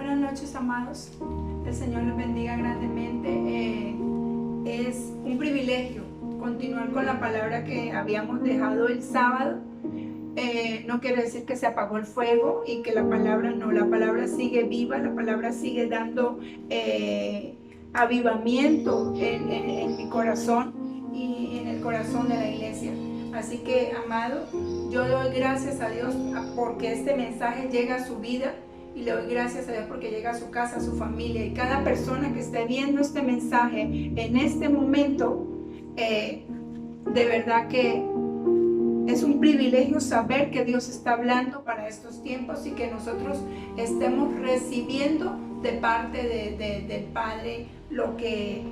Buenas noches, amados. El Señor les bendiga grandemente. Es un privilegio continuar con la palabra que habíamos dejado el sábado. No quiere decir que se apagó el fuego y que la palabra no, la palabra sigue viva, la palabra sigue dando avivamiento en mi corazón y en el corazón de la iglesia. Así que, amado, yo le doy gracias a Dios porque este mensaje llega a su vida. Y le doy gracias a Dios porque llega a su casa, a su familia. Y cada persona que esté viendo este mensaje en este momento, de verdad que es un privilegio saber que Dios está hablando para estos tiempos y que nosotros estemos recibiendo de parte del Padre lo que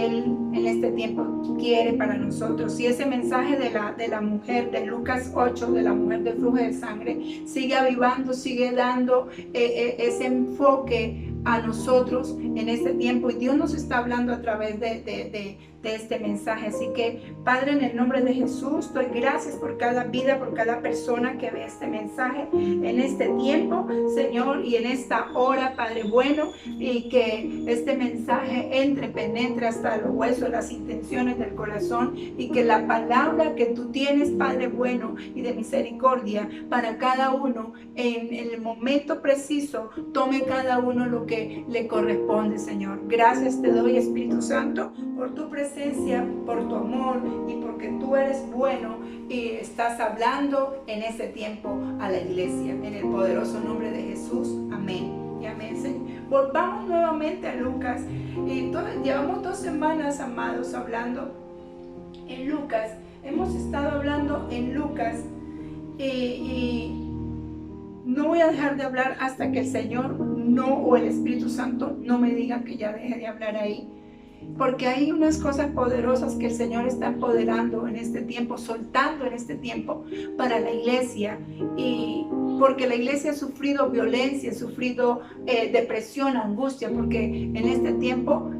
Él en este tiempo quiere para nosotros. Y ese mensaje de la mujer de Lucas 8, de la mujer del flujo de sangre, sigue avivando, sigue dando ese enfoque a nosotros en este tiempo. Y Dios nos está hablando a través de este mensaje. Así que, Padre, en el nombre de Jesús, doy gracias por cada vida, por cada persona que ve este mensaje en este tiempo, Señor, y en esta hora, Padre bueno, y que este mensaje penetre hasta los huesos, las intenciones del corazón, y que la palabra que tú tienes, Padre bueno y de misericordia, para cada uno en el momento preciso, tome cada uno lo que le corresponde, Señor. Gracias te doy, Espíritu Santo, por tu presencia, por tu amor y porque tú eres bueno y estás hablando en este tiempo a la iglesia. En el poderoso nombre de Jesús. Amén. Y amén, Señor. Volvamos nuevamente a Lucas. Llevamos 2 semanas, amados, hablando en Lucas. Hemos estado hablando en Lucas y no voy a dejar de hablar hasta que el Señor o el Espíritu Santo no me diga que ya deje de hablar ahí. Porque hay unas cosas poderosas que el Señor está empoderando en este tiempo, soltando en este tiempo para la iglesia. Y porque la iglesia ha sufrido violencia, ha sufrido depresión, angustia, porque en este tiempo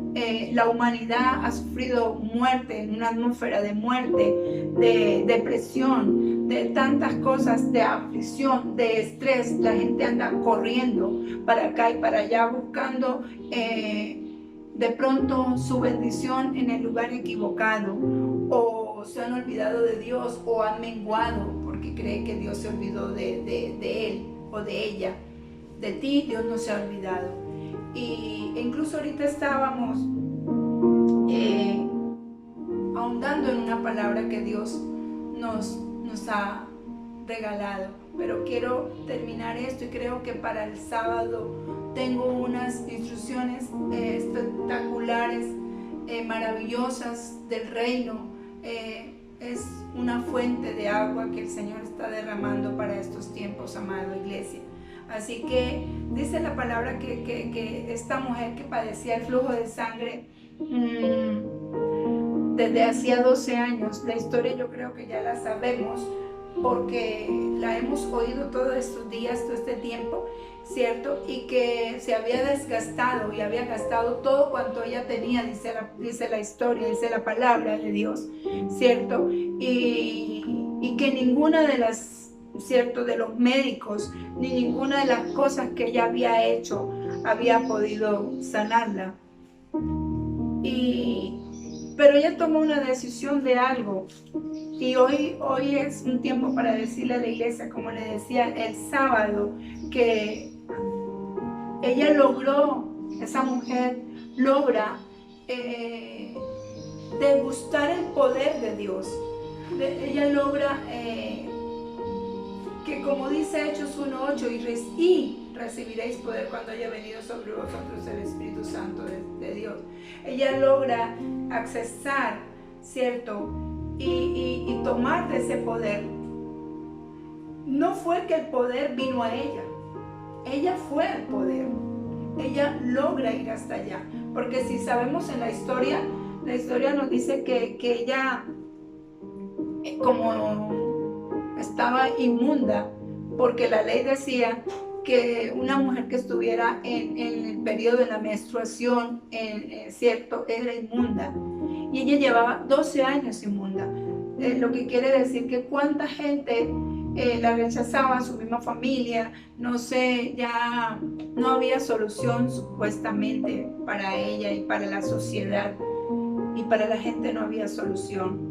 la humanidad ha sufrido muerte, en una atmósfera de muerte, de depresión, de tantas cosas, de aflicción, de estrés. La gente anda corriendo para acá y para allá buscando de pronto su bendición en el lugar equivocado, o se han olvidado de Dios, o han menguado porque cree que Dios se olvidó de él o de ella. De ti Dios no se ha olvidado. Y incluso ahorita estábamos ahondando en una palabra que Dios nos ha regalado, pero quiero terminar esto y creo que para el sábado tengo unas instrucciones espectaculares, maravillosas del reino. Es una fuente de agua que el Señor está derramando para estos tiempos, amada iglesia. Así que dice la palabra que esta mujer que padecía el flujo de sangre desde hacía 12 años, la historia yo creo que ya la sabemos, porque la hemos oído todos estos días, todo este tiempo, ¿cierto? Y que se había desgastado y había gastado todo cuanto ella tenía, dice la historia, dice la palabra de Dios, ¿cierto? Y que ninguna de las, ¿cierto?, de los médicos, ni ninguna de las cosas que ella había hecho había podido sanarla. Pero ella tomó una decisión de algo. Y hoy es un tiempo para decirle a la iglesia, como le decía el sábado, que ella logró, esa mujer logra degustar el poder de Dios. Ella logra que, como dice Hechos 1:8, y recibiréis poder cuando haya venido sobre vosotros el Espíritu Santo de Dios. Ella logra accesar, ¿cierto?, y tomar de ese poder. No fue que el poder vino a ella fue el poder. Ella logra ir hasta allá, porque si sabemos en la historia nos dice que ella, como estaba inmunda, porque la ley decía que una mujer que estuviera en el periodo de la menstruación, ¿cierto?, era inmunda. Y ella llevaba 12 años inmunda. Lo que quiere decir que cuánta gente la rechazaba su misma familia, no sé, ya no había solución supuestamente para ella y para la sociedad, y para la gente no había solución.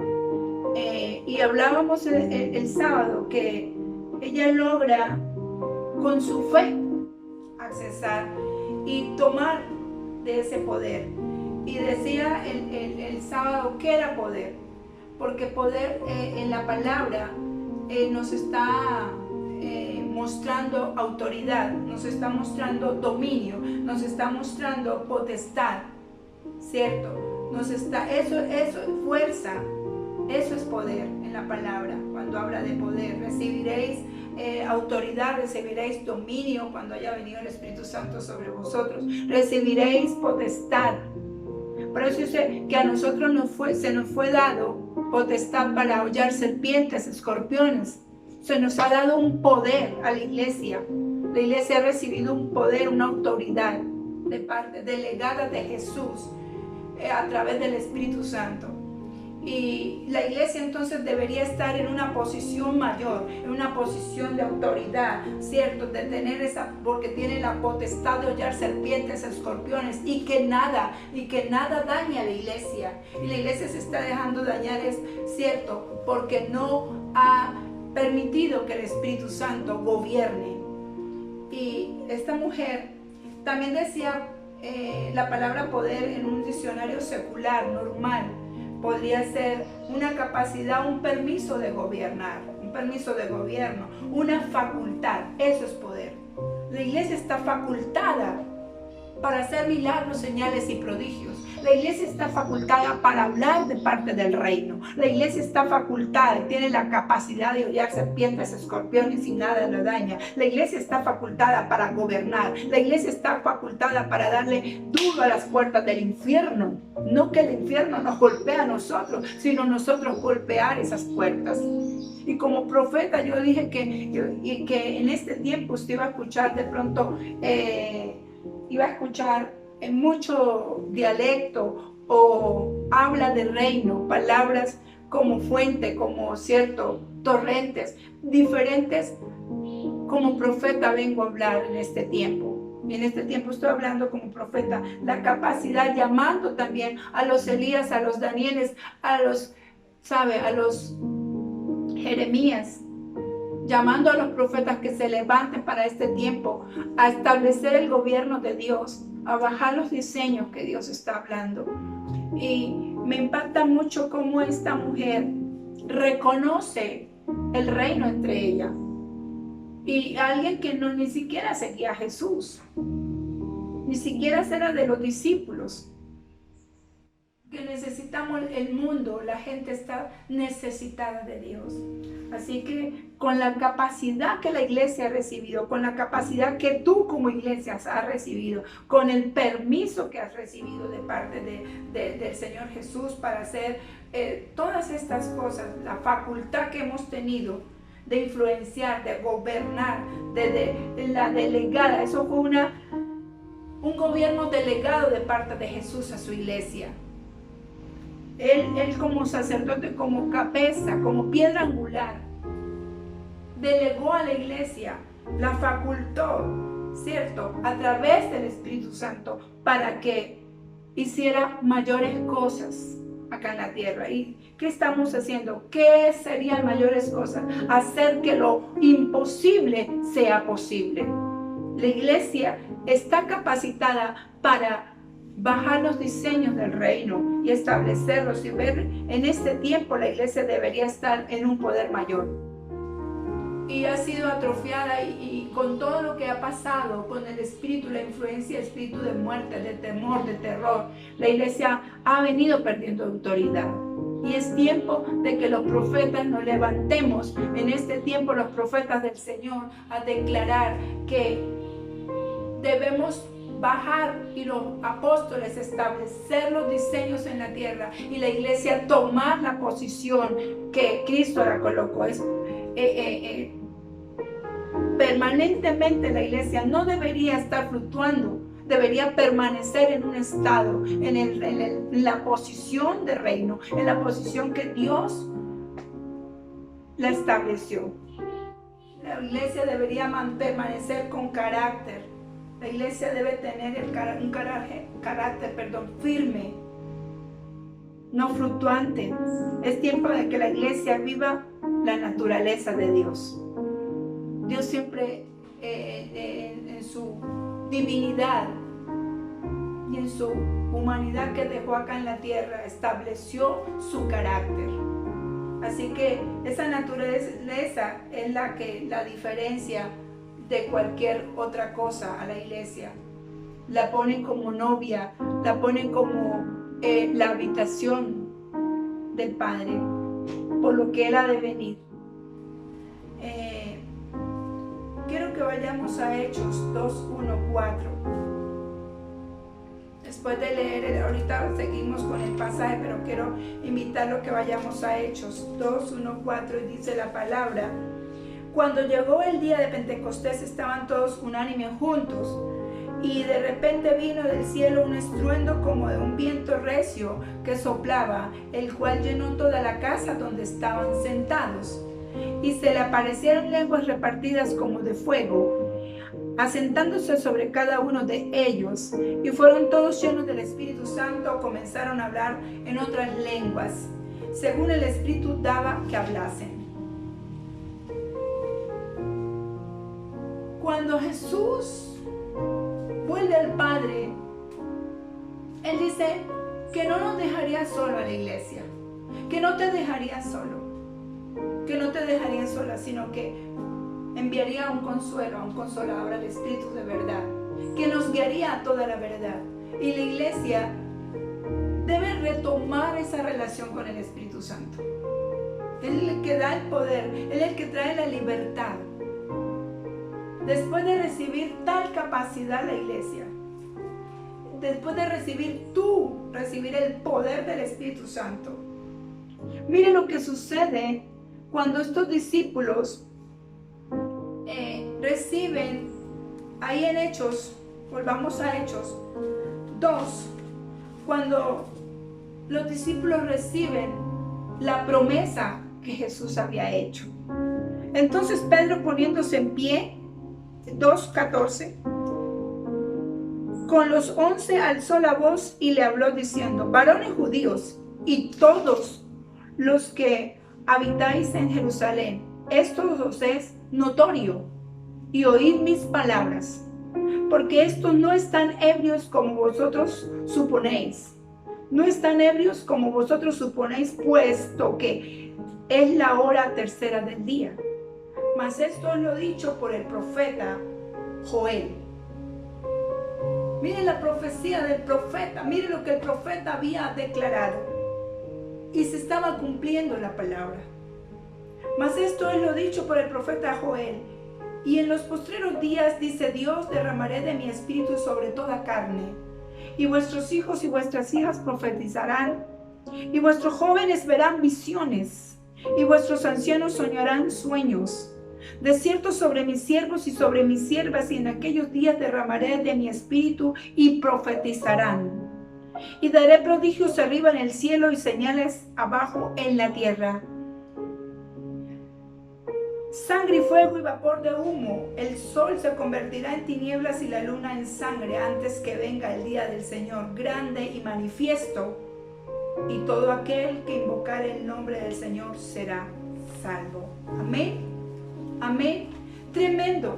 Y hablábamos el sábado que ella logra con su fe accesar y tomar de ese poder. Y decía el sábado que era poder, porque poder en la palabra nos está mostrando autoridad, nos está mostrando dominio, nos está mostrando potestad, ¿cierto? Eso es fuerza, eso es poder en la palabra. Cuando habla de poder, recibiréis autoridad, recibiréis dominio cuando haya venido el Espíritu Santo sobre vosotros, recibiréis potestad. Por eso dice que a nosotros se nos fue dado potestad para hollar serpientes, escorpiones. Se nos ha dado un poder a la iglesia. La iglesia ha recibido un poder, una autoridad de parte delegada de Jesús a través del Espíritu Santo. Y la iglesia entonces debería estar en una posición mayor, en una posición de autoridad, ¿cierto? De tener porque tiene la potestad de hollar serpientes, escorpiones, y que nada dañe a la iglesia. Y la iglesia se está dejando dañar, es cierto, porque no ha permitido que el Espíritu Santo gobierne. Y esta mujer también decía la palabra poder en un diccionario secular, normal. Podría ser una capacidad, un permiso de gobernar, un permiso de gobierno, una facultad. Eso es poder. La iglesia está facultada para hacer milagros, señales y prodigios. La iglesia está facultada para hablar de parte del reino. La iglesia está facultada y tiene la capacidad de hollar serpientes, escorpiones y nada lo daña. La iglesia está facultada para gobernar. La iglesia está facultada para darle duro a las puertas del infierno. No que el infierno nos golpee a nosotros, sino nosotros golpear esas puertas. Y como profeta yo dije que en este tiempo usted iba a escuchar de pronto, iba a escuchar en mucho dialecto o habla de reino, palabras como fuente, como cierto, torrentes, diferentes. Como profeta vengo a hablar en este tiempo. Y en este tiempo estoy hablando como profeta, la capacidad, llamando también a los Elías, a los Danieles, a los Jeremías, llamando a los profetas que se levanten para este tiempo, a establecer el gobierno de Dios, a bajar los diseños que Dios está hablando. Y me impacta mucho cómo esta mujer reconoce el reino entre ella. Y alguien que ni siquiera seguía a Jesús, ni siquiera era de los discípulos. Que necesitamos el mundo, la gente está necesitada de Dios. Así que con la capacidad que la iglesia ha recibido, con la capacidad que tú como iglesia has recibido, con el permiso que has recibido de parte del Señor Jesús para hacer todas estas cosas, la facultad que hemos tenido de influenciar, de gobernar, de la delegada, eso fue un gobierno delegado de parte de Jesús a su iglesia. Él como sacerdote, como cabeza, como piedra angular, delegó a la iglesia, la facultó, ¿cierto? A través del Espíritu Santo para que hiciera mayores cosas acá en la tierra. ¿Y qué estamos haciendo? ¿Qué serían mayores cosas? Hacer que lo imposible sea posible. La iglesia está capacitada para bajar los diseños del reino y establecerlos y ver en este tiempo la iglesia debería estar en un poder mayor. Y ha sido atrofiada y con todo lo que ha pasado, con el espíritu, la influencia, el espíritu de muerte, de temor, de terror, la iglesia ha venido perdiendo autoridad. Y es tiempo de que los profetas nos levantemos en este tiempo, los profetas del Señor, a declarar que debemos bajar y los apóstoles establecer los diseños en la tierra y la iglesia tomar la posición que Cristo la colocó. Permanentemente la iglesia no debería estar fluctuando, debería permanecer en un estado, en la posición de reino, en la posición que Dios la estableció. La iglesia debería permanecer con carácter. La iglesia debe tener un carácter firme, no fluctuante. Es tiempo de que la iglesia viva la naturaleza de Dios. Dios siempre en su divinidad y en su humanidad que dejó acá en la tierra, estableció su carácter. Así que esa naturaleza es la diferencia de cualquier otra cosa a la iglesia. La ponen como novia, la ponen como la habitación del Padre, por lo que Él ha de venir. Quiero que vayamos a Hechos 2:1-4. Después de leer, ahorita seguimos con el pasaje, pero quiero invitarlo a que vayamos a Hechos 2:1-4, y dice la palabra: cuando llegó el día de Pentecostés estaban todos unánimes juntos, y de repente vino del cielo un estruendo como de un viento recio que soplaba, el cual llenó toda la casa donde estaban sentados. Y se le aparecieron lenguas repartidas como de fuego, asentándose sobre cada uno de ellos, y fueron todos llenos del Espíritu Santo, comenzaron a hablar en otras lenguas, según el Espíritu daba que hablasen. Cuando Jesús vuelve al Padre, Él dice que no nos dejaría solo a la iglesia, que no te dejaría solo, que no te dejaría sola, sino que enviaría un consuelo, a un consolador, al Espíritu de verdad, que nos guiaría a toda la verdad. Y la iglesia debe retomar esa relación con el Espíritu Santo. Él es el que da el poder, Él es el que trae la libertad. Después de recibir tal capacidad la iglesia, después de recibir el poder del Espíritu Santo, mire lo que sucede cuando estos discípulos reciben, ahí en Hechos, volvamos a Hechos 2, cuando los discípulos reciben la promesa que Jesús había hecho. Entonces Pedro, poniéndose en pie, 2:14, con los 11 alzó la voz y le habló diciendo: varones judíos y todos los que habitáis en Jerusalén, esto os es notorio, y oíd mis palabras, porque estos no están ebrios como vosotros suponéis. No están ebrios como vosotros suponéis, puesto que es la hora tercera del día. Mas esto es lo dicho por el profeta Joel. Miren la profecía del profeta, miren lo que el profeta había declarado. Y se estaba cumpliendo la palabra. Mas esto es lo dicho por el profeta Joel. Y en los postreros días, dice Dios, derramaré de mi espíritu sobre toda carne. Y vuestros hijos y vuestras hijas profetizarán. Y vuestros jóvenes verán visiones. Y vuestros ancianos soñarán sueños. De cierto, sobre mis siervos y sobre mis siervas, y en aquellos días derramaré de mi espíritu, y profetizarán. Y daré prodigios arriba en el cielo y señales abajo en la tierra: sangre y fuego y vapor de humo. El sol se convertirá en tinieblas y la luna en sangre antes que venga el día del Señor grande y manifiesto. Y todo aquel que invocare el nombre del Señor será salvo. Amén. Amén. Tremendo.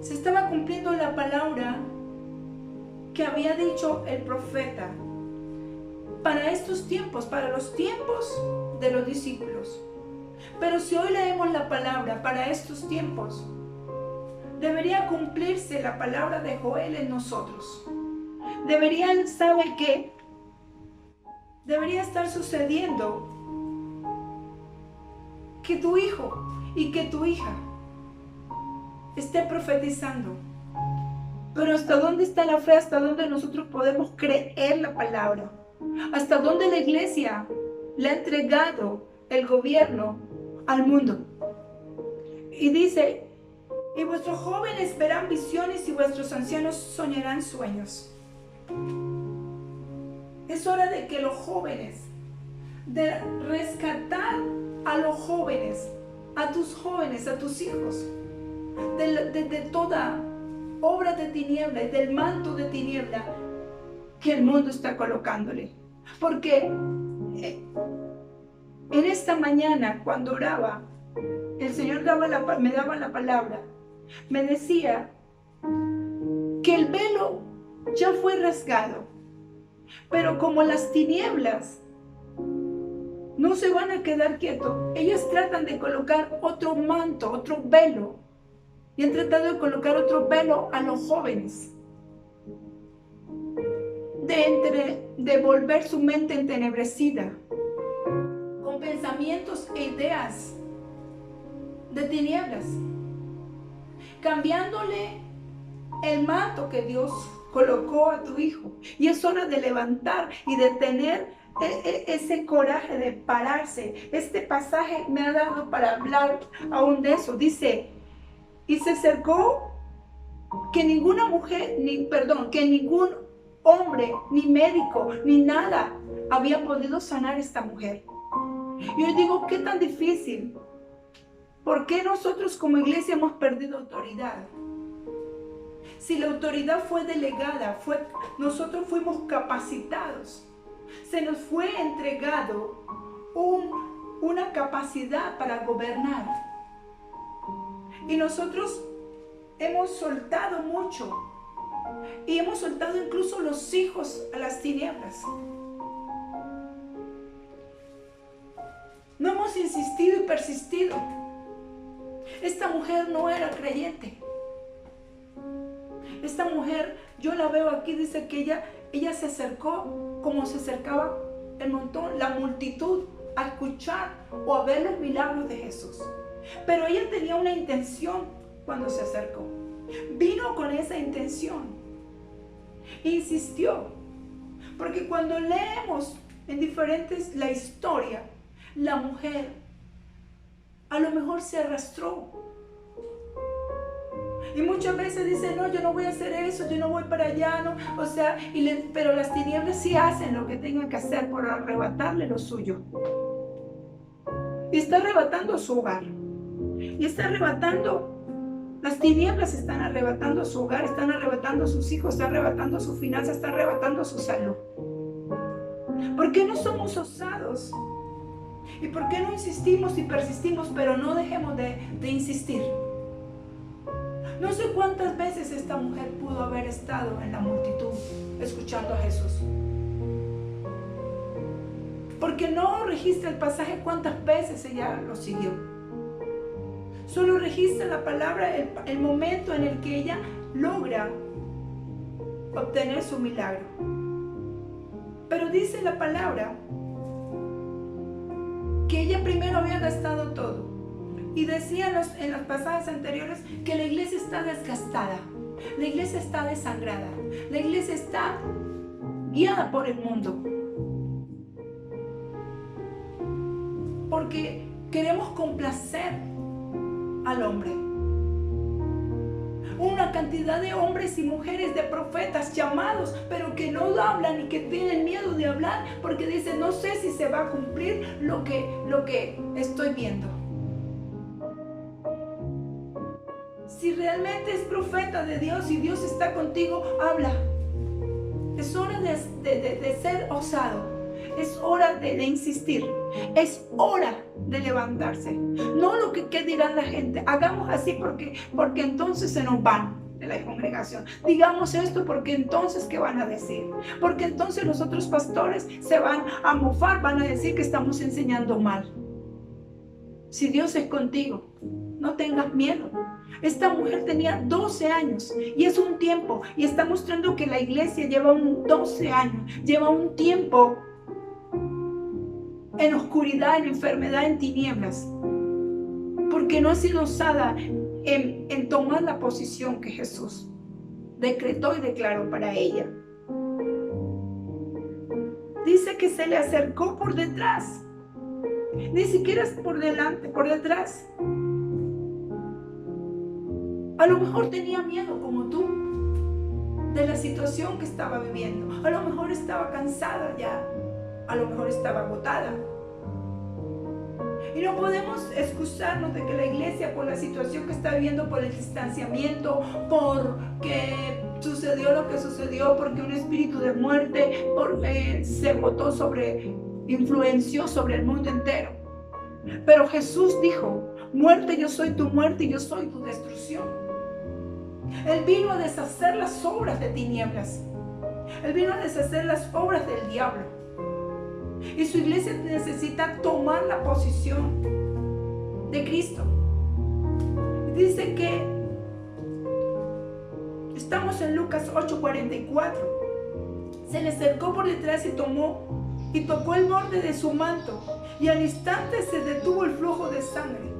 Se estaba cumpliendo la palabra que había dicho el profeta para estos tiempos, para los tiempos de los discípulos. Pero si hoy leemos la palabra para estos tiempos, debería cumplirse la palabra de Joel en nosotros. Deberían, ¿sabe qué? Debería estar sucediendo que tu hijo y que tu hija esté profetizando. Pero ¿hasta dónde está la fe? ¿Hasta dónde nosotros podemos creer la palabra? ¿Hasta dónde la iglesia le ha entregado el gobierno al mundo? Y dice: y vuestros jóvenes verán visiones y vuestros ancianos soñarán sueños. Es hora de que los jóvenes, de rescatar a los jóvenes a tus jóvenes, a tus hijos, de toda obra de tiniebla y del manto de tiniebla que el mundo está colocándole. Porque en esta mañana, cuando oraba, el Señor me daba la palabra, me decía que el velo ya fue rasgado, pero como las tinieblas no se van a quedar quietos, ellos tratan de colocar otro manto, otro velo, y han tratado de colocar otro velo a los jóvenes, de volver su mente entenebrecida con pensamientos e ideas de tinieblas, cambiándole el manto que Dios colocó a tu hijo. Y es hora de levantar y de tener ese coraje de pararse. Este pasaje me ha dado para hablar aún de eso. Dice, y se acercó que ninguna mujer, que ningún hombre, ni médico, ni nada había podido sanar a esta mujer. Y yo digo, ¿qué tan difícil? ¿Por qué nosotros como iglesia hemos perdido autoridad? Si la autoridad fue delegada, nosotros fuimos capacitados, se nos fue entregado una capacidad para gobernar. Y nosotros hemos soltado mucho. Y hemos soltado incluso los hijos a las tinieblas. No hemos insistido y persistido. Esta mujer no era creyente. Esta mujer, yo la veo aquí, dice que ella se acercó como se acercaba el montón, la multitud, a escuchar o a ver los milagros de Jesús. Pero ella tenía una intención cuando se acercó. Vino con esa intención. Insistió. Porque cuando leemos en diferentes la historia, la mujer a lo mejor se arrastró. Y muchas veces dice, no, yo no voy a hacer eso, yo no voy para allá, no. O sea, pero las tinieblas sí hacen lo que tengan que hacer por arrebatarle lo suyo. Y está arrebatando su hogar. Y está arrebatando, las tinieblas están arrebatando su hogar, están arrebatando sus hijos, están arrebatando su finanza, están arrebatando su salud. ¿Por qué no somos osados? ¿Y por qué no insistimos y persistimos, pero no dejemos de insistir? No sé cuántas veces esta mujer pudo haber estado en la multitud escuchando a Jesús. Porque no registra el pasaje cuántas veces ella lo siguió. Solo registra la palabra, el momento en el que ella logra obtener su milagro. Pero dice la palabra que ella primero había gastado todo. Y decía en los pasajes anteriores que la iglesia está desgastada, la iglesia está desangrada, la iglesia está guiada por el mundo. Porque queremos complacer al hombre. Una cantidad de hombres y mujeres, de profetas llamados, pero que no hablan y que tienen miedo de hablar porque dicen, no sé si se va a cumplir lo que estoy viendo. Si realmente es profeta de Dios y Dios está contigo, habla. Es hora de ser osado. Es hora de insistir. Es hora de levantarse. No lo que dirán la gente. Hagamos así porque entonces se nos van de la congregación. Digamos esto porque entonces ¿qué van a decir? Porque entonces los otros pastores se van a mofar, van a decir que estamos enseñando mal. Si Dios es contigo, no tengas miedo. Esta mujer tenía 12 años y es un tiempo, y está mostrando que la iglesia lleva 12 años, lleva un tiempo en oscuridad, en enfermedad, en tinieblas, porque no ha sido osada en tomar la posición que Jesús decretó y declaró para ella. Dice que se le acercó por detrás, ni siquiera es por delante, por detrás. A lo mejor tenía miedo como tú de la situación que estaba viviendo. A lo mejor estaba cansada ya. A lo mejor estaba agotada. Y no podemos excusarnos de que la iglesia, por la situación que está viviendo, por el distanciamiento, porque sucedió lo que sucedió, porque un espíritu de muerte se botó influenció sobre el mundo entero. Pero Jesús dijo: muerte, yo soy tu muerte y yo soy tu destrucción. Él vino a deshacer las obras de tinieblas. Él vino a deshacer las obras del diablo. Y su iglesia necesita tomar la posición de Cristo. Dice que estamos en Lucas 8:44. Se le acercó por detrás y tocó el borde de su manto, y al instante se detuvo el flujo de sangre.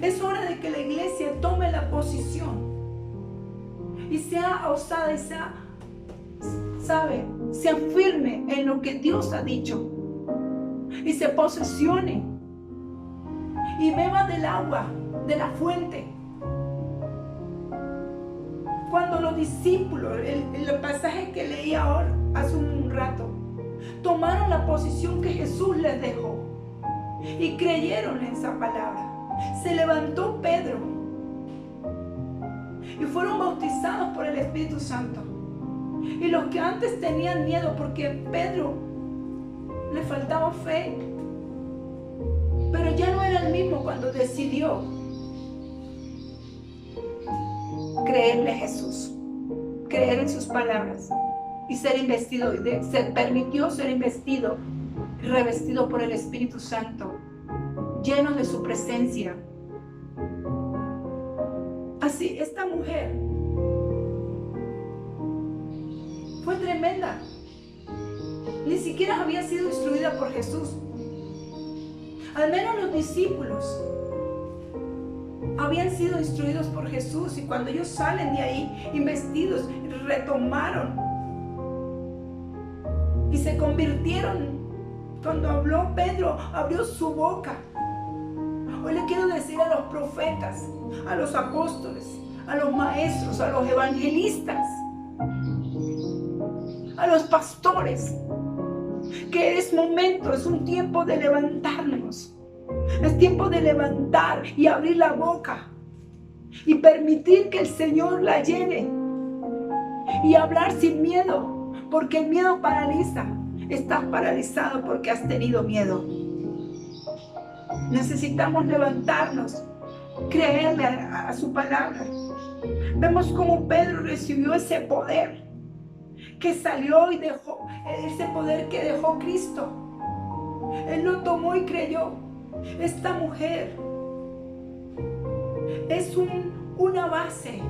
Es hora de que la iglesia tome la posición y sea osada y sea firme en lo que Dios ha dicho, y se posesione y beba del agua de la fuente. Cuando los discípulos, el pasaje que leí ahora hace un rato, tomaron la posición que Jesús les dejó y creyeron en esa palabra, se levantó Pedro y fueron bautizados por el Espíritu Santo. Y los que antes tenían miedo porque Pedro le faltaba fe, pero ya no era el mismo cuando decidió creerle a Jesús, creer en sus palabras y ser investido, se permitió ser investido, revestido por el Espíritu Santo, lleno de su presencia. Así, esta mujer fue tremenda. Ni siquiera había sido instruida por Jesús. Al menos los discípulos habían sido instruidos por Jesús, y cuando ellos salen de ahí investidos, retomaron y se convirtieron. Cuando habló Pedro, abrió su boca. Hoy le quiero decir a los profetas, a los apóstoles, a los maestros, a los evangelistas, a los pastores, que es momento, es un tiempo de levantarnos. Es tiempo de levantar y abrir la boca y permitir que el Señor la llene y hablar sin miedo, porque el miedo paraliza. Estás paralizado porque has tenido miedo. Necesitamos levantarnos, creerle a su palabra. Vemos cómo Pedro recibió ese poder que salió y dejó, ese poder que dejó Cristo. Él lo tomó y creyó. Esta mujer es una base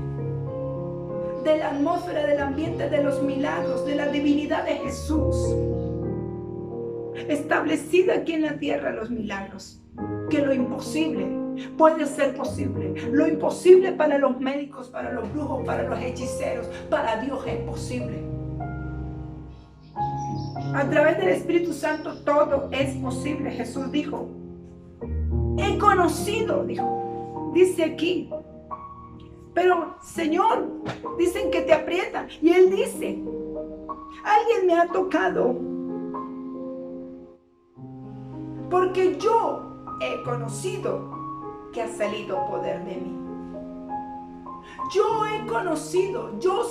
de la atmósfera, del ambiente, de los milagros, de la divinidad de Jesús. Establecida aquí en la tierra los milagros. Que lo imposible puede ser posible. Lo imposible para los médicos, para los brujos, para los hechiceros, para Dios es posible. A través del Espíritu Santo todo es posible. Jesús dijo: he conocido, dice aquí, pero Señor, dicen que te aprietan. Y Él dice: alguien me ha tocado, porque yo he conocido que ha salido poder de mí. Yo he conocido, yo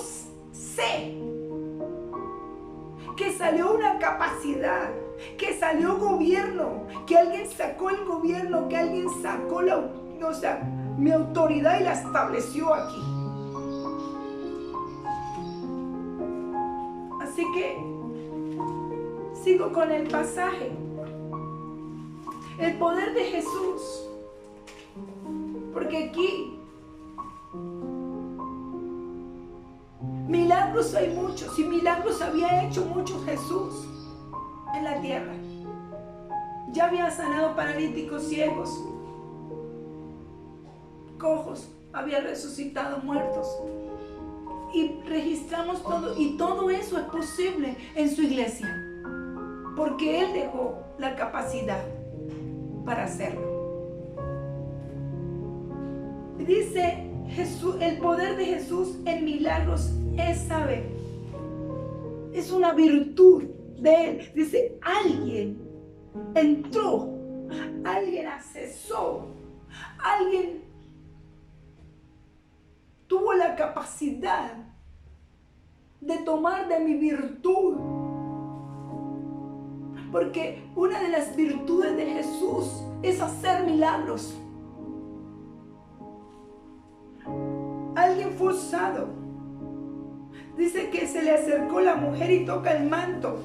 sé que salió una capacidad, que salió gobierno, que alguien sacó el gobierno, que alguien sacó mi autoridad y la estableció aquí. Así que sigo con el pasaje. El poder de Jesús, porque aquí milagros hay muchos, y milagros había hecho muchos Jesús en la tierra. Ya había sanado paralíticos, ciegos, cojos, había resucitado muertos. Y registramos todo, y todo eso es posible en su iglesia, porque Él dejó la capacidad para hacerlo. Dice Jesús, el poder de Jesús en milagros es saber. Es una virtud de Él. Dice, alguien entró alguien accesó, alguien tuvo la capacidad de tomar de mi virtud. Porque una de las virtudes de Jesús es hacer milagros. Alguien fue usado. Dice que se le acercó la mujer y toca el manto.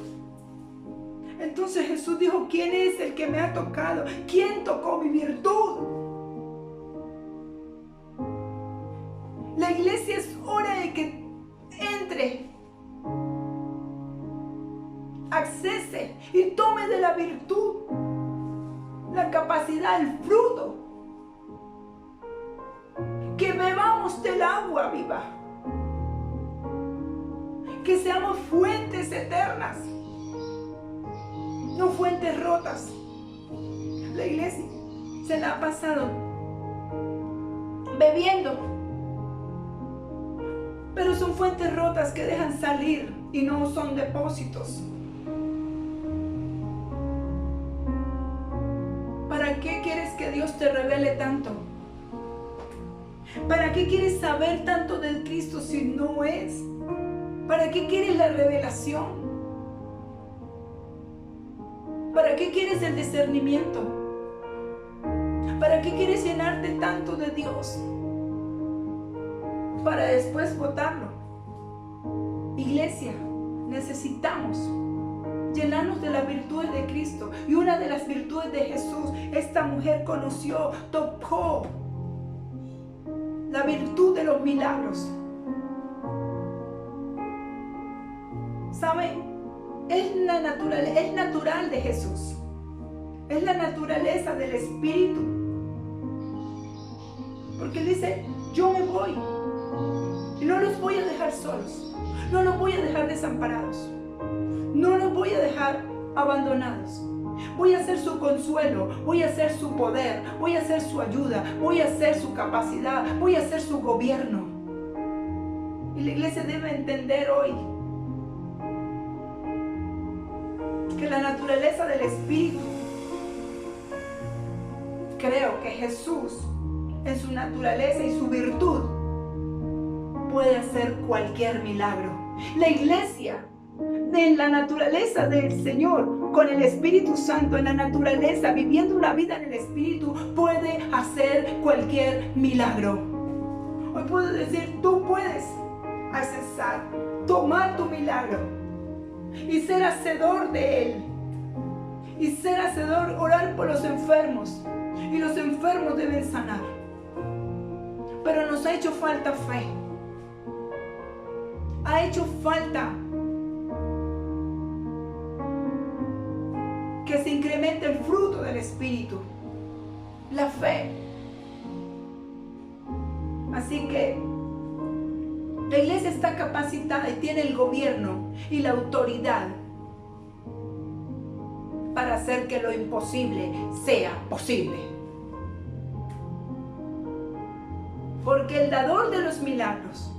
Entonces Jesús dijo, ¿quién es el que me ha tocado? ¿Quién tocó mi virtud? La iglesia es hora de que entre, accese y tome de la virtud, la capacidad, el fruto. Que bebamos del agua viva. Que seamos fuentes eternas, no fuentes rotas. La iglesia se la ha pasado bebiendo, pero son fuentes rotas que dejan salir y no son depósitos. ¿Para qué quieres que Dios te revele tanto? ¿Para qué quieres saber tanto del Cristo si no es? ¿Para qué quieres la revelación? ¿Para qué quieres el discernimiento? ¿Para qué quieres llenarte tanto de Dios? Para después botarlo. Iglesia, necesitamos llenarnos de las virtudes de Cristo. Y una de las virtudes de Jesús, esta mujer conoció, tocó la virtud de los milagros. ¿Saben? Es natural de Jesús. Es la naturaleza del Espíritu. Porque Él dice, yo me voy. Y no los voy a dejar solos. No los voy a dejar desamparados. No los voy a dejar abandonados. Voy a ser su consuelo, voy a ser su poder, voy a ser su ayuda, voy a ser su capacidad, voy a ser su gobierno. Y la iglesia debe entender hoy que la naturaleza del Espíritu, creo que Jesús en su naturaleza y su virtud puede hacer cualquier milagro. La iglesia en la naturaleza del Señor, con el Espíritu Santo en la naturaleza, viviendo una vida en el Espíritu, puede hacer cualquier milagro. Hoy puedo decir, tú puedes accesar, tomar tu milagro y ser hacedor de él. Y ser hacedor, orar por los enfermos. Y los enfermos deben sanar. Pero nos ha hecho falta fe. Ha hecho falta que se incremente el fruto del Espíritu, la fe. Así que la iglesia está capacitada y tiene el gobierno y la autoridad para hacer que lo imposible sea posible. Porque el dador de los milagros,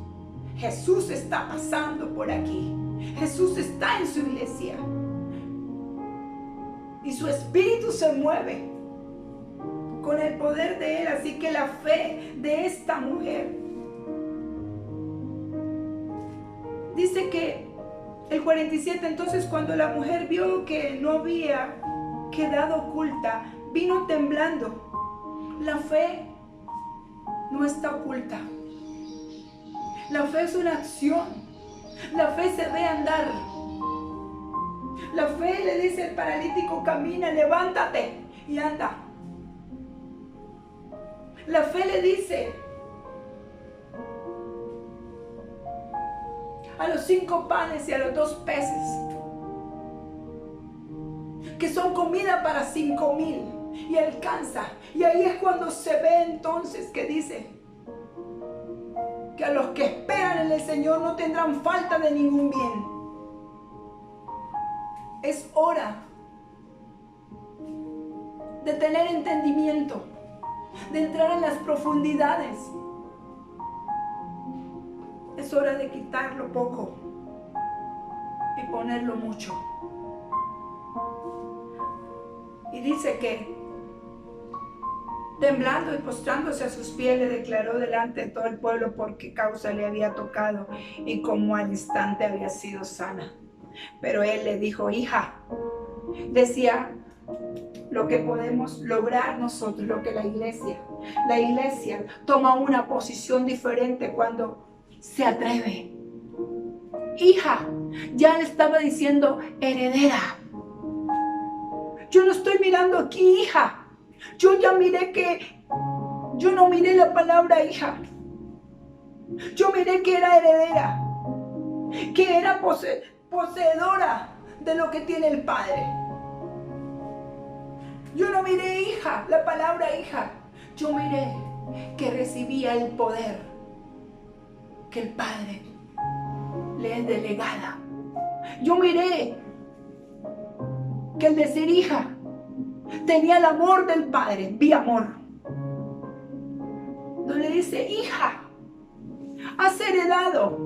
Jesús, está pasando por aquí. Jesús está en su iglesia. Y su espíritu se mueve con el poder de él. Así que la fe de esta mujer, dice que el 47, entonces cuando la mujer vio que no había quedado oculta, vino temblando. La fe no está oculta. La fe es una acción. La fe se ve andar. La fe le dice al paralítico, camina, levántate y anda. La fe le dice a los 5 panes y a los 2 peces, que son comida para 5,000, y alcanza. Y ahí es cuando se ve entonces que dice que a los que esperan en el Señor no tendrán falta de ningún bien. Es hora de tener entendimiento, de entrar en las profundidades. Es hora de quitar lo poco y ponerlo mucho. Y dice que Temblando y postrándose a sus pies, le declaró delante de todo el pueblo por qué causa le había tocado y cómo al instante había sido sana. Pero él le dijo: hija, decía lo que podemos lograr nosotros, lo que la iglesia toma una posición diferente cuando se atreve. Hija, ya le estaba diciendo heredera. Yo no estoy mirando aquí, hija. Yo ya miré yo no miré la palabra hija. Yo miré que era heredera, que era poseedora de lo que tiene el Padre. Yo no miré hija, la palabra hija. Yo miré que recibía el poder que el Padre le es delegada. Yo miré que el decir hija tenía el amor del Padre, vi amor. Donde dice: hija, has heredado,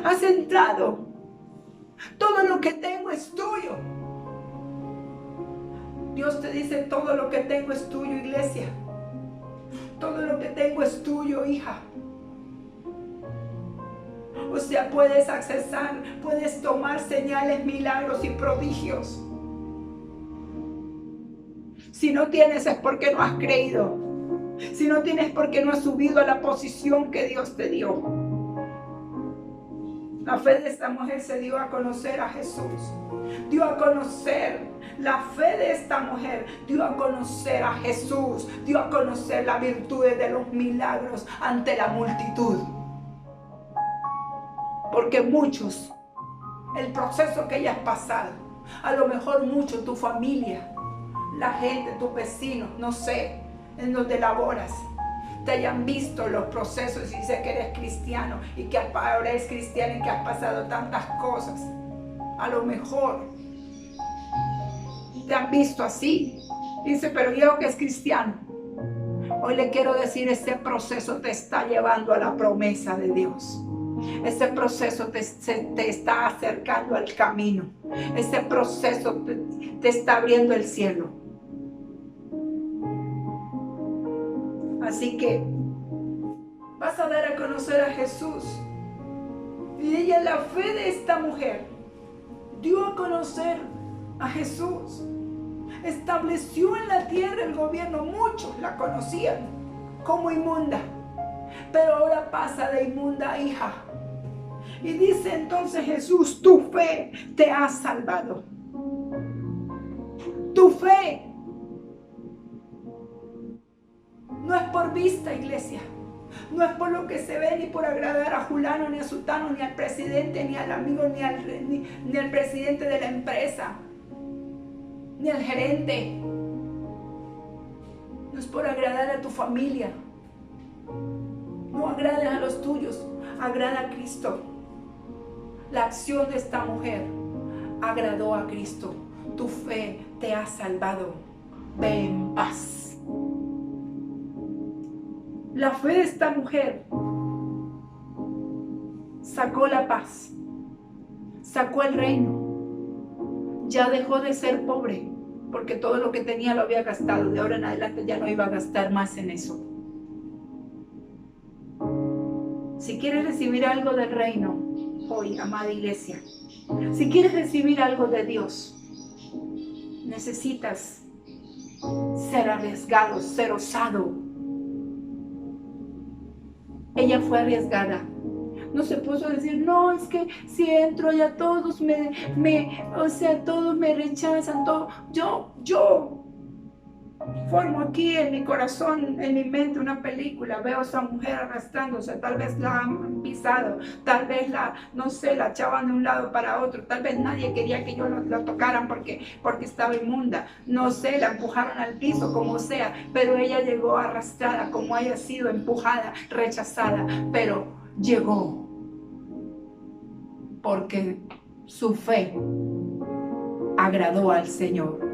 has entrado, todo lo que tengo es tuyo. Dios te dice: todo lo que tengo es tuyo, iglesia. Todo lo que tengo es tuyo, hija. O sea, puedes accesar, puedes tomar señales, milagros y prodigios. Si no tienes es porque no has creído. Si no tienes es porque no has subido a la posición que Dios te dio. La fe de esta mujer se dio a conocer a Jesús. Dio a conocer la fe de esta mujer. Dio a conocer a Jesús. Dio a conocer las virtudes de los milagros ante la multitud. Porque muchos, el proceso que hayas pasado, a lo mejor mucho tu familia, la gente, tus vecinos, no sé, en donde laboras, te hayan visto los procesos y dice que eres cristiano y que ahora eres cristiano y que has pasado tantas cosas. A lo mejor te han visto así. Dice: pero yo que es cristiano. Hoy le quiero decir: ese proceso te está llevando a la promesa de Dios. Ese proceso te está acercando al camino. Ese proceso te está abriendo el cielo. Así que vas a dar a conocer a Jesús. Y ella, la fe de esta mujer, dio a conocer a Jesús. Estableció en la tierra el gobierno. Muchos la conocían como inmunda, pero ahora pasa de inmunda a hija. Y dice entonces Jesús: tu fe te ha salvado. Tu fe no es por vista, iglesia. No es por lo que se ve, ni por agradar a fulano, ni a sultano, ni al presidente, ni al amigo, ni al presidente de la empresa, ni al gerente. No es por agradar a tu familia. No agrades a los tuyos, agrada a Cristo. La acción de esta mujer agradó a Cristo. Tu fe te ha salvado. Ve en paz. La fe de esta mujer sacó la paz, sacó el reino. Ya dejó de ser pobre, porque todo lo que tenía lo había gastado. De ahora en adelante ya no iba a gastar más en eso. Si quieres recibir algo del reino hoy, amada iglesia, si quieres recibir algo de Dios, necesitas ser arriesgado, ser osado. Ella fue arriesgada. No se puso a decir: no, es que si entro ya todos todos me rechazan, todo. Yo formo aquí en mi corazón, en mi mente una película. Veo a esa mujer arrastrándose, tal vez la han pisado, tal vez la echaban de un lado para otro, tal vez nadie quería que yo la tocaran porque estaba inmunda, no sé, la empujaron al piso, como sea, pero ella llegó arrastrada, como haya sido empujada, rechazada, pero llegó porque su fe agradó al Señor.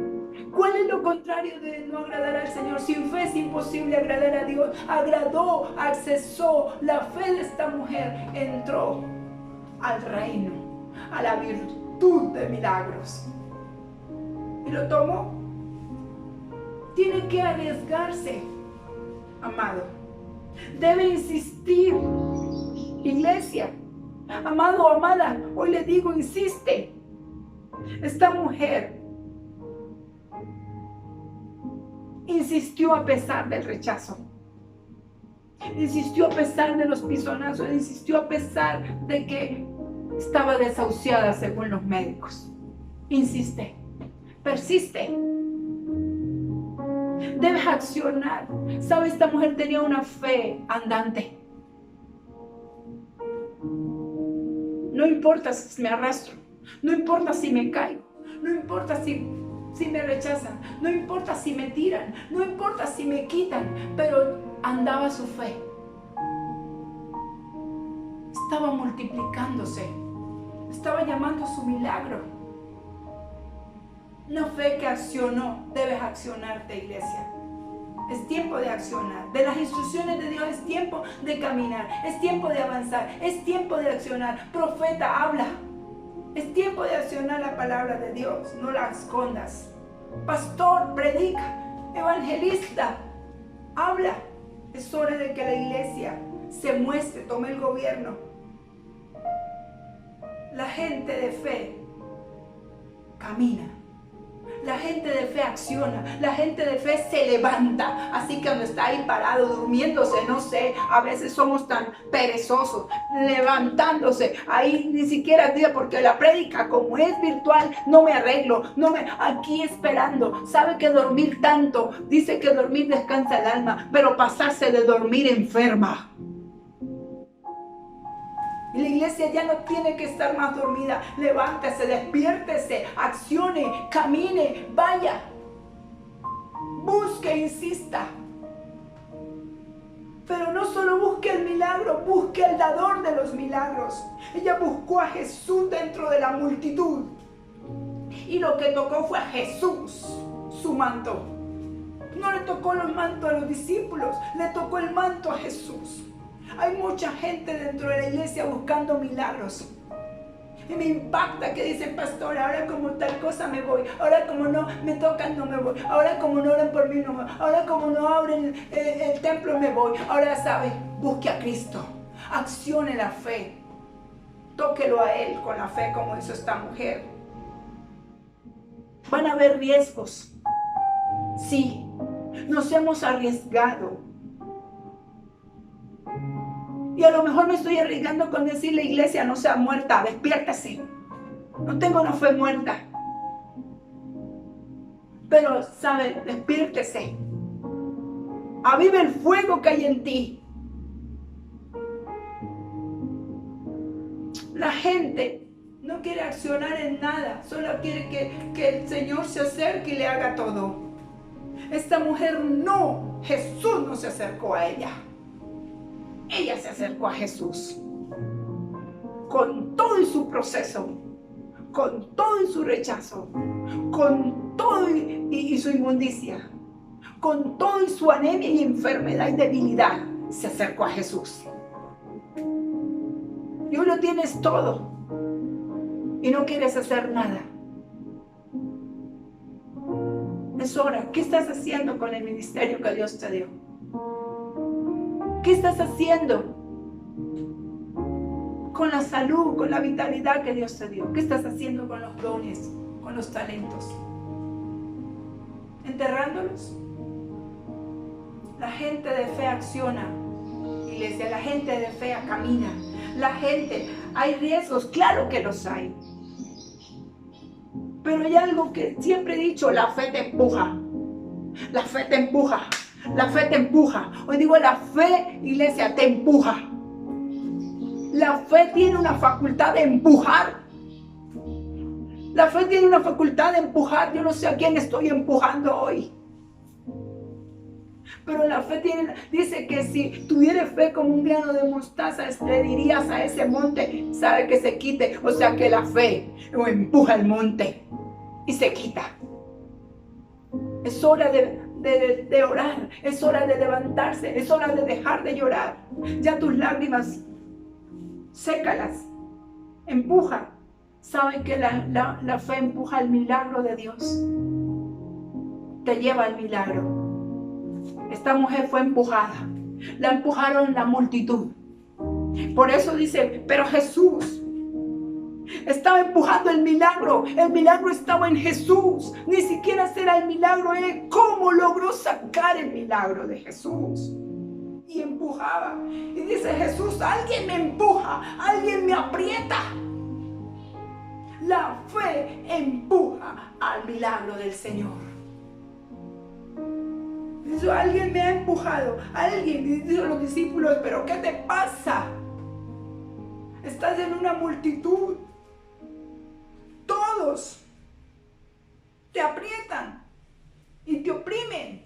¿Cuál es lo contrario de no agradar al Señor? Sin fe es imposible agradar a Dios. Agradó, accesó. La fe de esta mujer entró al reino, a la virtud de milagros. Y lo tomó. Tiene que arriesgarse. amado. Debe insistir, iglesia. Amado o amada, hoy le digo, insiste. Esta mujer insistió a pesar del rechazo. Insistió a pesar de los pisonazos. Insistió a pesar de que estaba desahuciada según los médicos. Insiste. Persiste. Debes accionar. ¿Sabe? Esta mujer tenía una fe andante. No importa si me arrastro. No importa si me caigo. No importa si me rechazan. No importa si me tiran. No importa si me quitan. Pero andaba su fe. Estaba multiplicándose. Estaba llamando su milagro. Una fe que accionó. Debes accionarte, iglesia. Es tiempo de accionar. De las instrucciones de Dios es tiempo de caminar. Es tiempo de avanzar. Es tiempo de accionar. Profeta, habla. Es tiempo de accionar la palabra de Dios. No la escondas. Pastor, predica. Evangelista, habla. Es hora de que la iglesia se muestre, tome el gobierno. La gente de fe camina. La gente de fe acciona, la gente de fe se levanta. Así que cuando está ahí parado, durmiéndose, no sé, a veces somos tan perezosos, levantándose, ahí ni siquiera diga, porque la prédica como es virtual, no me arreglo, aquí esperando. Sabe que dormir tanto, dice que dormir descansa el alma, pero pasarse de dormir enferma. Y la iglesia ya no tiene que estar más dormida. Levántese, despiértese, accione, camine, vaya. Busque, insista. Pero no solo busque el milagro, busque el dador de los milagros. Ella buscó a Jesús dentro de la multitud. Y lo que tocó fue a Jesús, su manto. No le tocó el manto a los discípulos, le tocó el manto a Jesús. Hay mucha gente dentro de la iglesia buscando milagros. Y me impacta que dicen, pastor, ahora como tal cosa me voy. Ahora como no me tocan, no me voy. Ahora como no oran por mí, no me voy. Ahora como no abren el templo, me voy. Ahora sabe, busque a Cristo. Accione la fe. Tóquelo a Él con la fe como hizo esta mujer. Van a haber riesgos. Sí, nos hemos arriesgado. Y a lo mejor me estoy arriesgando con decirle, iglesia, no sea muerta, despiértese. No tengo una fe muerta. Pero, ¿sabe? Despiértese. Aviva el fuego que hay en ti. La gente no quiere accionar en nada, solo quiere que el Señor se acerque y le haga todo. Esta mujer no, Jesús no se acercó a ella. Ella se acercó a Jesús con todo y su proceso, con todo y su rechazo, con todo y su inmundicia, con todo y su anemia y enfermedad y debilidad, se acercó a Jesús. Y hoy lo tienes todo y no quieres hacer nada. Es hora. ¿Qué estás haciendo con el ministerio que Dios te dio? ¿Qué estás haciendo con la salud, con la vitalidad que Dios te dio? ¿Qué estás haciendo con los dones, con los talentos? ¿Enterrándolos? La gente de fe acciona, iglesia. La gente de fe camina. La gente, hay riesgos, claro que los hay. Pero hay algo que siempre he dicho, la fe te empuja. La fe te empuja. La fe te empuja. Hoy digo, la fe, iglesia, te empuja. La fe tiene una facultad de empujar. La fe tiene una facultad de empujar. Yo no sé a quién estoy empujando hoy. Pero la fe dice que si tuviera fe como un grano de mostaza, le dirías a ese monte, sabe que se quite. O sea que la fe lo empuja el monte y se quita. Es hora de orar, es hora de levantarse, es hora de dejar de llorar. Ya tus lágrimas, sécalas, empuja. Saben que la fe empuja el milagro de Dios. Te lleva al milagro. Esta mujer fue empujada. La empujaron la multitud. Por eso dice, pero Jesús estaba empujando el milagro. El milagro estaba en Jesús. Ni siquiera será el milagro él. ¿Cómo logró sacar el milagro de Jesús? Y empujaba. Y dice Jesús, alguien me empuja, alguien me aprieta. La fe empuja al milagro del Señor. Dice, alguien me ha empujado. Alguien. Y dicen los discípulos, pero ¿qué te pasa? Estás en una multitud. Todos te aprietan y te oprimen.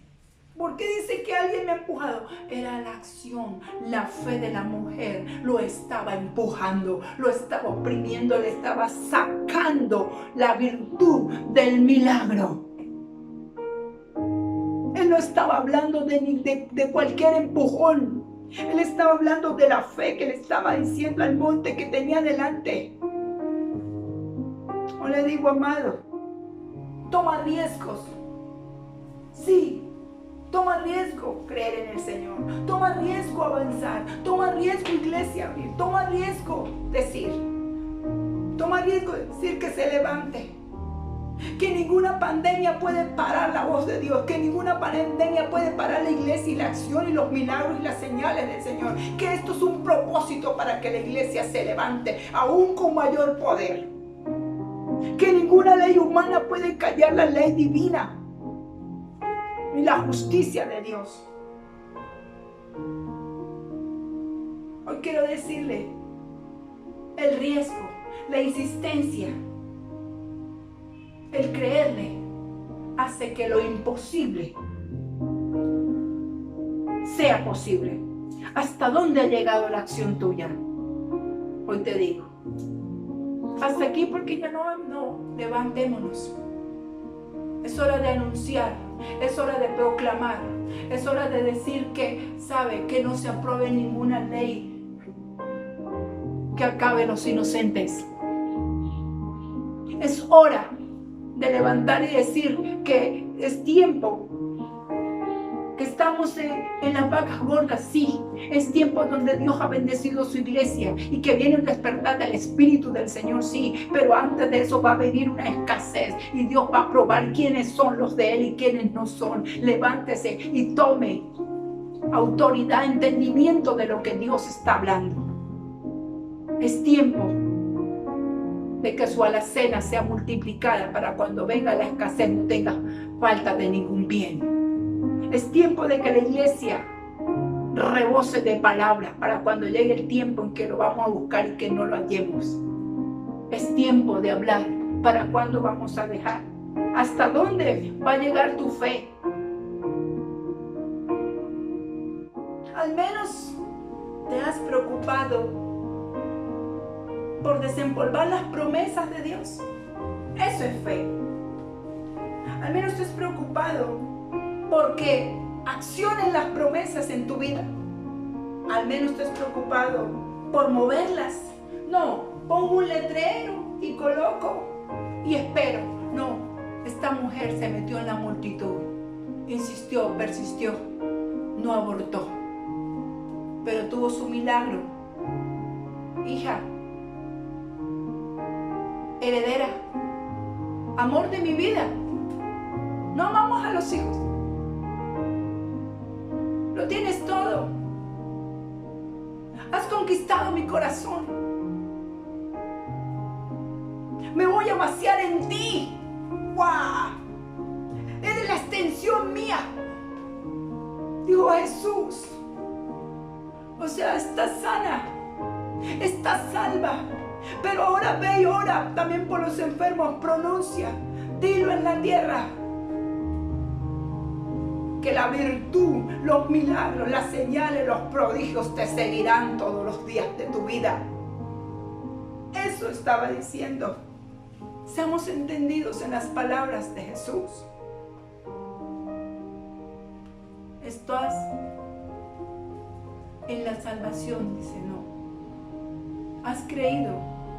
¿Por qué dice que alguien me ha empujado? Era la acción, la fe de la mujer. Lo estaba empujando, lo estaba oprimiendo, le estaba sacando la virtud del milagro. Él no estaba hablando de cualquier empujón. Él estaba hablando de la fe que le estaba diciendo al monte que tenía delante. O le digo, amado, toma riesgos. Sí, toma riesgo creer en el Señor. Toma riesgo avanzar. Toma riesgo, iglesia, abrir. Toma riesgo decir. Toma riesgo decir que se levante. Que ninguna pandemia puede parar la voz de Dios. Que ninguna pandemia puede parar la iglesia y la acción y los milagros y las señales del Señor. Que esto es un propósito para que la iglesia se levante aún con mayor poder. Que ninguna ley humana puede callar la ley divina y la justicia de Dios. Hoy quiero decirle, el riesgo, la insistencia, el creerle, hace que lo imposible sea posible. ¿Hasta dónde ha llegado la acción tuya? Hoy te digo, hasta aquí, porque ya no, levantémonos. Es hora de anunciar, es hora de proclamar, es hora de decir que, sabe, que no se apruebe ninguna ley que acabe los inocentes. Es hora de levantar y decir que es tiempo, que estamos en las vacas gordas, sí. Es tiempo donde Dios ha bendecido su iglesia y que viene un despertar del Espíritu del Señor, sí. Pero antes de eso va a venir una escasez y Dios va a probar quiénes son los de Él y quiénes no son. Levántese y tome autoridad, entendimiento de lo que Dios está hablando. Es tiempo de que su alacena sea multiplicada para cuando venga la escasez no tenga falta de ningún bien. Es tiempo de que la iglesia rebose de palabras para cuando llegue el tiempo en que lo vamos a buscar y que no lo hallemos. Es tiempo de hablar para cuando vamos a dejar. ¿Hasta dónde va a llegar tu fe? Al menos te has preocupado por desempolvar las promesas de Dios. Eso es fe. Al menos te has preocupado porque accionen las promesas en tu vida. Al menos te has preocupado por moverlas. No, pongo un letrero y coloco y espero. No, esta mujer se metió en la multitud, insistió, persistió, no abortó, pero tuvo su milagro. Hija, heredera, amor de mi vida. No amamos a los hijos. Lo tienes todo. Has conquistado mi corazón. Me voy a vaciar en ti. ¡Wow! Eres la extensión mía. Dijo Jesús. O sea, estás sana. Estás salva. Pero ahora ve y ora también por los enfermos. Pronuncia. Dilo en la tierra. Que la virtud, los milagros, las señales, los prodigios te seguirán todos los días de tu vida. Eso estaba diciendo. Seamos entendidos en las palabras de Jesús. Estás en la salvación, dice no. Has creído,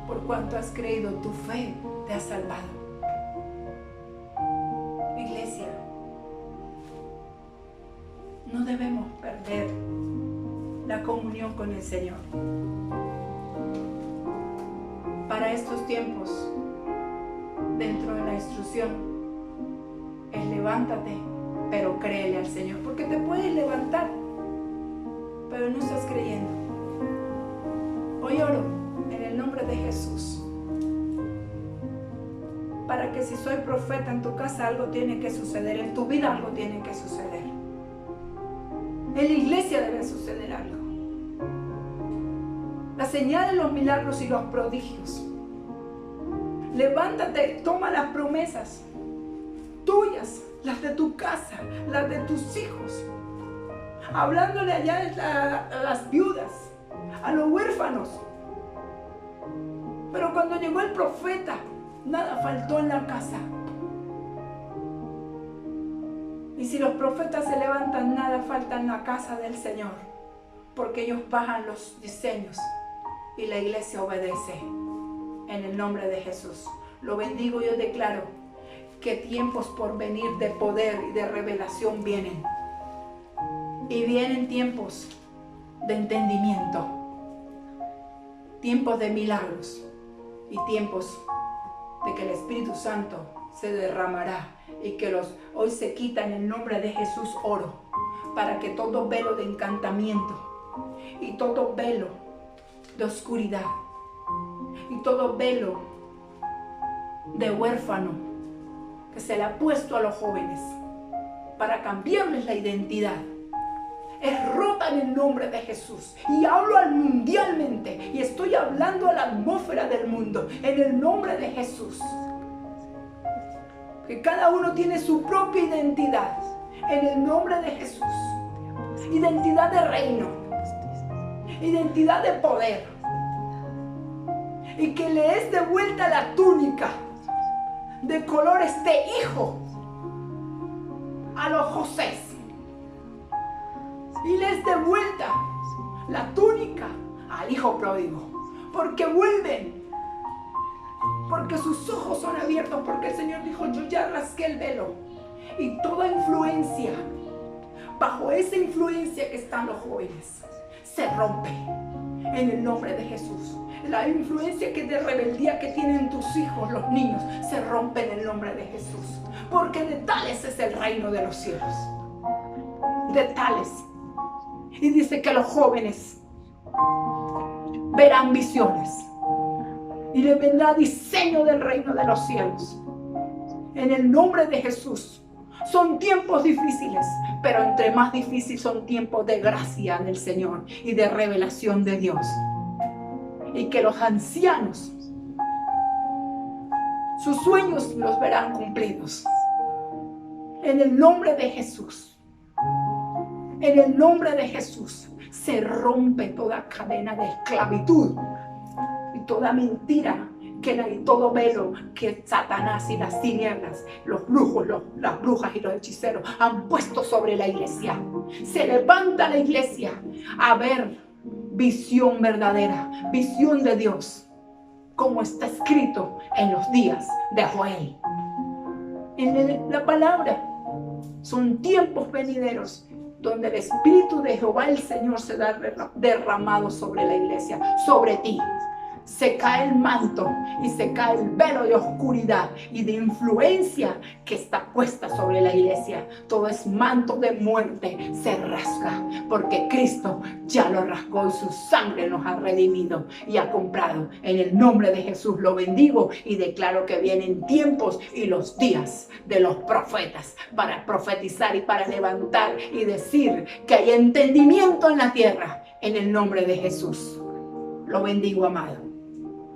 por cuanto has creído, tu fe te ha salvado. Iglesia, debemos perder la comunión con el Señor. Para estos tiempos, dentro de la instrucción, es levántate, pero créele al Señor, porque te puedes levantar, pero no estás creyendo. Hoy oro en el nombre de Jesús, para que si soy profeta en tu casa, algo tiene que suceder, en tu vida algo tiene que suceder, en la iglesia debe suceder algo. Las señales, los milagros y los prodigios. Levántate, toma las promesas tuyas, las de tu casa, las de tus hijos, hablándole allá a las viudas, a los huérfanos. Pero cuando llegó el profeta, nada faltó en la casa. Y si los profetas se levantan, nada falta en la casa del Señor, porque ellos bajan los diseños y la iglesia obedece. En el nombre de Jesús lo bendigo. Yo declaro que tiempos por venir de poder y de revelación vienen, y vienen tiempos de entendimiento, tiempos de milagros y tiempos de que el Espíritu Santo se derramará, y que hoy se quita en el nombre de Jesús oro, para que todo velo de encantamiento y todo velo de oscuridad y todo velo de huérfano que se le ha puesto a los jóvenes para cambiarles la identidad es rota en el nombre de Jesús. Y hablo mundialmente, y estoy hablando a la atmósfera del mundo en el nombre de Jesús, que cada uno tiene su propia identidad en el nombre de Jesús, identidad de reino, identidad de poder, y que le es devuelta la túnica de colores de hijo a los Josés, y le es devuelta la túnica al hijo pródigo, porque vuelven, porque sus ojos son abiertos, porque el Señor dijo: yo ya rasgué el velo, y toda influencia, bajo esa influencia que están los jóvenes, se rompe en el nombre de Jesús. La influencia de rebeldía que tienen tus hijos, los niños, se rompe en el nombre de Jesús, porque de tales es el reino de los cielos, de tales. Y dice que los jóvenes verán visiones y les vendrá diseño del reino de los cielos en el nombre de Jesús. Son tiempos difíciles, pero entre más difíciles son tiempos de gracia del Señor y de revelación de Dios. Y que los ancianos, sus sueños los verán cumplidos. En el nombre de Jesús, en el nombre de Jesús, se rompe toda cadena de esclavitud y toda mentira, todo velo que Satanás y las tinieblas, los brujos, las brujas y los hechiceros han puesto sobre la iglesia. Se levanta la iglesia a ver visión verdadera, visión de Dios, como está escrito en los días de Joel. En la palabra son tiempos venideros donde el Espíritu de Jehová el Señor se da derramado sobre la iglesia, sobre ti. Se cae el manto y se cae el velo de oscuridad y de influencia que está puesta sobre la iglesia. Todo es manto de muerte, se rasga, porque Cristo ya lo rasgó y su sangre nos ha redimido y ha comprado. En el nombre de Jesús lo bendigo y declaro que vienen tiempos y los días de los profetas para profetizar y para levantar y decir que hay entendimiento en la tierra. En el nombre de Jesús lo bendigo, amado.